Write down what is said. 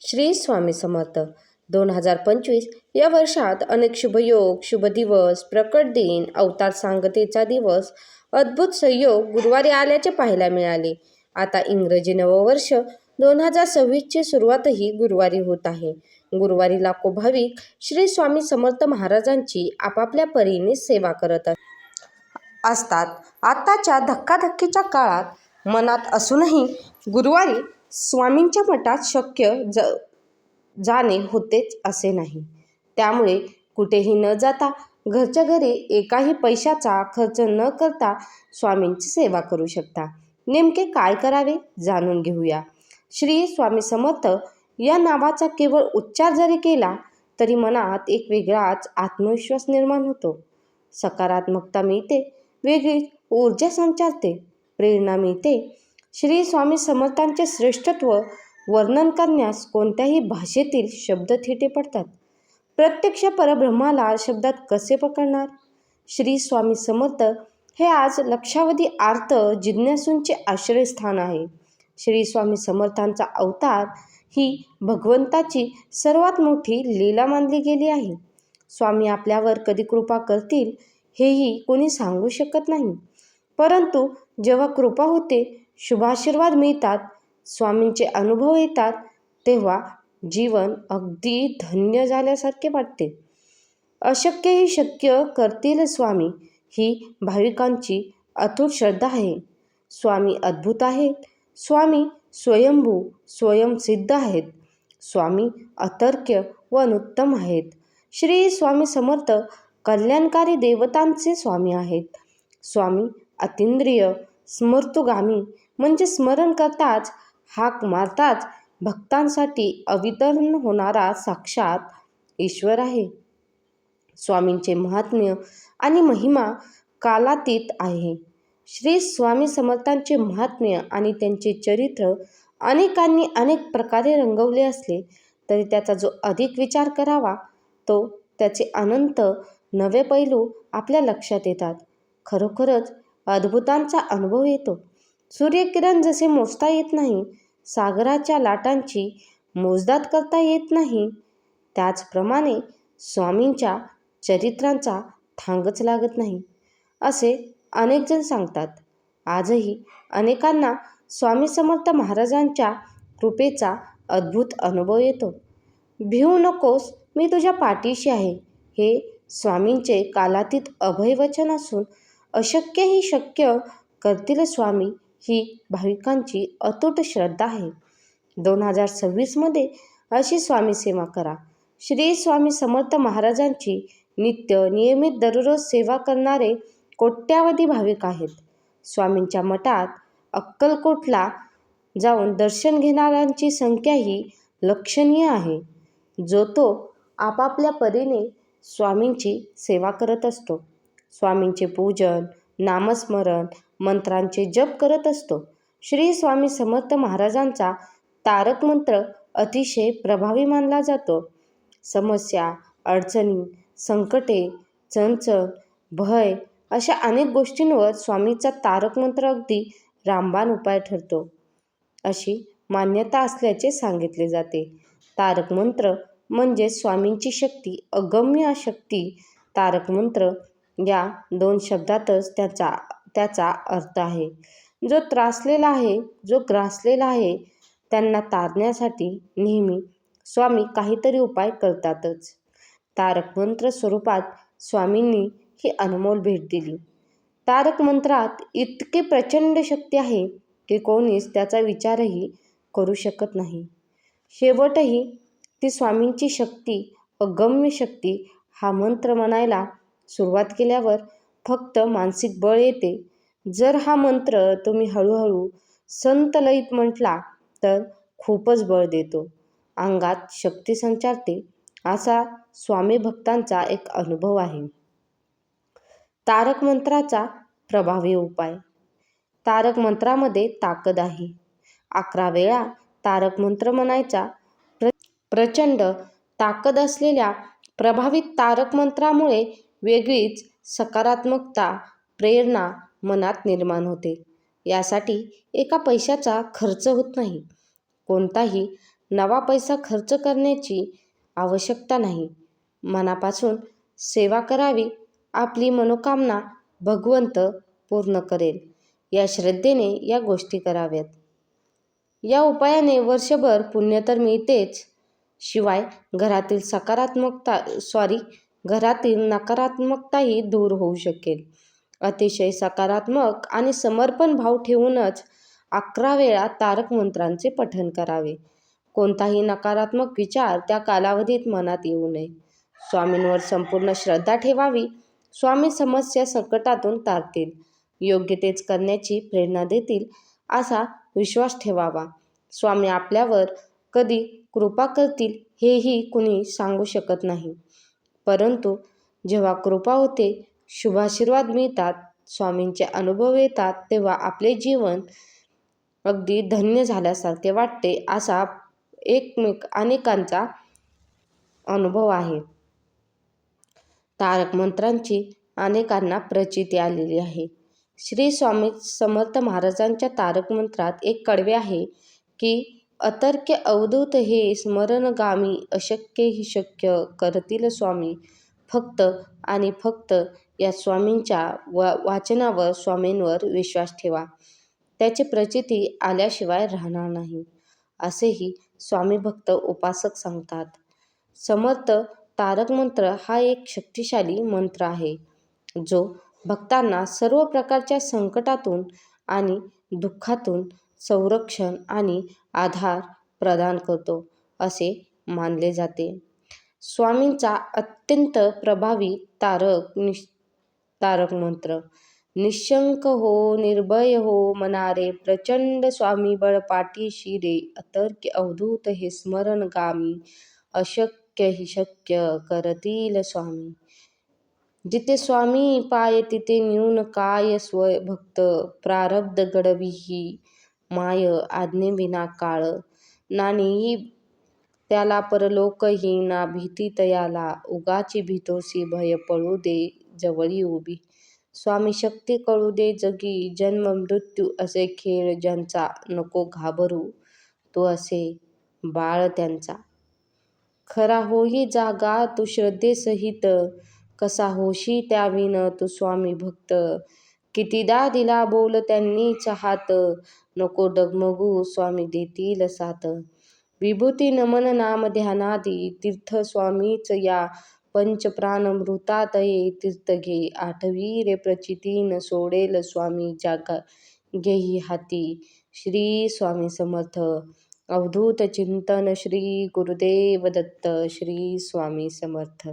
श्री स्वामी समर्थ. 2025 या वर्षात अनेक शुभयोग, शुभ दिवस, प्रकट दिन, अवतार सांगतेचा दिवस, अद्भुत संयोग गुरुवारी आल्याचे पाहायला मिळाले. आता इंग्रजी नववर्ष 2026ची सुरुवातही गुरुवारी होत आहे. गुरुवारी लाखो भाविक श्री स्वामी समर्थ महाराजांची आपापल्या परीने सेवा करत असतात. आताच्या धक्काधक्कीच्या काळात मनात असूनही गुरुवारी स्वामींच्या मठात शक्य जाणे होतेच असे नाही. त्यामुळे कुठेही न जाता घरच्या घरी एकाही पैशाचा खर्च न करता स्वामींची सेवा करू शकता. नेमके काय करावे जाणून घेऊया. श्री स्वामी समर्थ या नावाचा केवळ उच्चार जरी केला तरी मनात एक वेगळाच आत्मविश्वास निर्माण होतो. सकारात्मकता मिळते, वेगळीच ऊर्जा संचारते, प्रेरणा मिळते. श्री स्वामी समर्थांचे श्रेष्ठत्व वर्णन करण्यास कोणत्याही भाषेतील शब्द थिटे पडतात. प्रत्यक्ष परब्रह्माला शब्दात कसे पकडणार? श्री स्वामी समर्थ हे आज लक्षावधी आर्त जिज्ञासूंचे आश्रयस्थान आहे. श्री स्वामी समर्थांचा अवतार ही भगवंताची सर्वात मोठी लीला मानली गेली आहे. स्वामी आपल्यावर कधी कृपा करतील हेही कोणी सांगू शकत नाही. परंतु जेव्हा कृपा होते, शुभाशीर्वाद मिळतात, स्वामींचे अनुभव येतात, तेव्हा जीवन अगदी धन्य झाल्यासारखे वाटते. अशक्यही शक्य करतील स्वामी ही भाविकांची अतूट श्रद्धा आहे. स्वामी अद्भुत आहेत, स्वामी स्वयंभू स्वयंसिद्ध आहेत, स्वामी अतर्क्य व अनुत्तम आहेत. श्री स्वामी समर्थ कल्याणकारी देवतांचे स्वामी आहेत. स्वामी अतींद्रिय स्मर्तुगामी म्हणजे स्मरण करताच, हाक मारताच भक्तांसाठी अवतरण होणारा साक्षात ईश्वर आहे. स्वामींचे महात्म्य आणि महिमा कालातीत आहे. श्री स्वामी समर्थांचे महात्म्य आणि त्यांचे चरित्र अनेकांनी अनेक प्रकारे रंगवले असले तरी त्याचा जो अधिक विचार करावा तो त्याचे अनंत नवे पैलू आपल्या लक्षात येतात. खरोखरच अद्भुतांचा अनुभव येतो. सूर्यकिरण जसे मोजता येत नाही, सागराच्या लाटांची मोजदाद करता येत नाही, त्याचप्रमाणे स्वामींच्या चरित्रांचा थांगच लागत नाही असे अनेक जण सांगतात. आजही अनेकांना स्वामी समर्थ महाराजांच्या कृपेचा अद्भुत अनुभव येतो. भिवू नकोस, मी तुझ्या पाठीशी आहे हे स्वामींचे कालातीत अभयवचन असून अशक्यही शक्य करतील स्वामी ही भाविकांची अतूट श्रद्धा आहे. 2026मध्ये अशी स्वामी सेवा करा. श्री स्वामी समर्थ महाराजांची नित्य नियमित दररोज सेवा करणारे कोट्यावधी भाविक आहेत. स्वामींच्या मठात अक्कलकोटला जाऊन दर्शन घेणाऱ्यांची संख्याही लक्षणीय आहे. जो तो आपापल्या परीने स्वामींची सेवा करत असतो. स्वामींचे पूजन, नामस्मरण, मंत्रांचे जप करत असतो. श्री स्वामी समर्थ महाराजांचा तारक मंत्र अतिशय प्रभावी मानला जातो. समस्या, अडचणी, संकटे, चणचण, भय अशा अनेक गोष्टींवर स्वामीचा तारक मंत्र अगदी रामबाण उपाय ठरतो अशी मान्यता असल्याचे सांगितले जाते. तारक मंत्र म्हणजे स्वामींची शक्ती, अगम्य शक्ती. तारक मंत्र या 2 शब्दातच त्याचा अर्थ आहे. जो त्रासलेला आहे, जो ग्रासलेला आहे त्यांना तारण्यासाठी नेहमी स्वामी काहीतरी उपाय करतातच. तारक मंत्र स्वरूपात स्वामींनी ही अनमोल भेट दिली. तारक मंत्रात इतकी प्रचंड शक्ती आहे की कोणीच त्याचा विचारही करू शकत नाही. शेवटही ती स्वामींची शक्ती, अगम्य शक्ती हा मंत्र म्हणायला सुरुवात केल्यावर फक्त मानसिक बळ येते. जर हा मंत्र तुम्ही हळूहळू संत लयीत म्हटला तर खूपच बळ देतो, अंगात शक्ती संचारते असा स्वामी भक्तांचा एक अनुभव आहे. तारक मंत्राचा प्रभावी उपाय. तारक मंत्रामध्ये ताकद आहे. 11 वेळा तारक मंत्र म्हणायचा. प्रचंड ताकद असलेल्या प्रभावित तारक मंत्रामुळे वेगळीच सकारात्मकता, प्रेरणा मनात निर्माण होते. यासाठी एका पैशाचा खर्च होत नाही. कोणताही नवा पैसा खर्च करण्याची आवश्यकता नाही. मनापासून सेवा करावी, आपली मनोकामना भगवंत पूर्ण करेल या श्रद्धेने या गोष्टी कराव्यात. या उपायाने वर्षभर पुण्य तर मिळतेच, शिवाय घरातील नकारात्मकताही दूर होऊ शकेल. अतिशय सकारात्मक आणि समर्पण भाव ठेवूनच 11 वेळा तारक मंत्रांचे पठण करावे. कोणताही नकारात्मक विचार त्या कालावधीत मनात येऊ नये. स्वामींवर संपूर्ण श्रद्धा ठेवावी. स्वामी समस्या संकटातून तारतील, योग्य तेच करण्याची प्रेरणा देतील असा विश्वास ठेवावा. स्वामी आपल्यावर कधी कृपा करतील हेही कुणी सांगू शकत नाही, परंतु जेव्हा कृपा होते, शुभाशीर्वाद मिळतात, स्वामींचे अनुभव येतात, तेव्हा आपले जीवन अगदी धन्य झाल्यासारखे वाटते असा अनेकांचा अनुभव आहे. तारक मंत्रांची अनेकांना प्रचिती आलेली आहे. श्री स्वामी समर्थ महाराजांच्या तारक मंत्रात एक कडवे आहे की अतर्क्य अवधूत हे स्मरणगामी, अशक्य ही शक्य करतील स्वामी. फक्त आणि फक्त या स्वामींच्या वाचनावर, स्वामींवर विश्वास ठेवा. त्याची प्रचिती आल्याशिवाय राहणार नाही, असेही स्वामी भक्त उपासक सांगतात. समर्थ तारक मंत्र हा एक शक्तिशाली मंत्र आहे, जो भक्तांना सर्व प्रकारच्या संकटातून आणि दुःखातून संरक्षण आणि आधार प्रदान करतो असे मानले जाते. स्वामींचा अत्यंत प्रभावी तारक मंत्र. निशंक हो, निर्भय हो मनारे, प्रचंड स्वामी बळ पाठीशी रे, अतर्क्य अवधूत हे स्मरणगामी, अशक्य ही शक्य करतील स्वामी. जिथे स्वामी पाय तिथे न्यून काय, स्वय भक्त प्रारब्ध घडविही माय, आज्ञेविना काळ नानी त्याला परलोकही ना भीती तयाला, उगाची भीतोसी भय पळू दे जवळी उभी. स्वामी शक्ती कळू दे जगी, जन्म मृत्यू असे खेळ ज्यांचा, नको घाबरू तू असे बाळ त्यांचा. खरा होई जागा तू श्रद्धेसहित, कसा होशी त्याविन तू स्वामी भक्त. कितीदा दिला बोल त्यांनीच हात, नको डगमगू स्वामी देतील साथ. विभूती नमन नाम ध्यानादी, तीर्थ स्वामीच या पंचप्राणमृतात ये तीर्थ घे. आठवी रे प्रचिती न सोडेल स्वामी जागा घेई हाती. श्री स्वामी समर्थ. अवधूत चिंतन. श्री गुरुदेव दत्त. श्री स्वामी समर्थ.